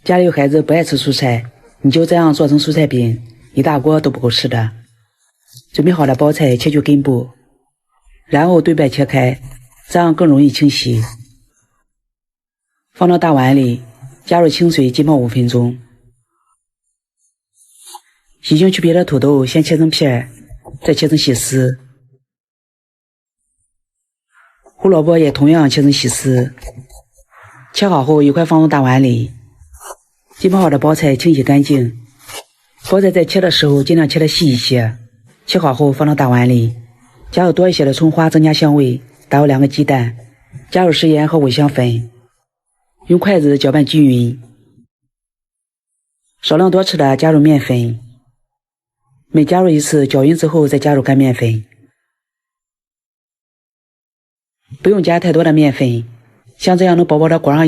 家里有孩子不爱吃蔬菜，你就这样做成蔬菜饼，一大锅都不够吃的。准备好的包菜切去根部，然后对半切开，这样更容易清洗。放到大碗里，加入清水浸泡5分钟。洗净去皮的土豆先切成片，再切成细丝。胡萝卜也同样切成细丝。切好后一块放入大碗里。浸泡好的包菜清洗干净。包菜在切的时候尽量切得细一些。切好后放到大碗里，加入多一些的葱花增加香味，打入2个鸡蛋，加入食盐和五香粉，用筷子搅拌均匀。少量多吃的加入面粉，每加入一次搅匀之后再加入干面粉。不用加太多的面粉，像这样能薄薄的裹上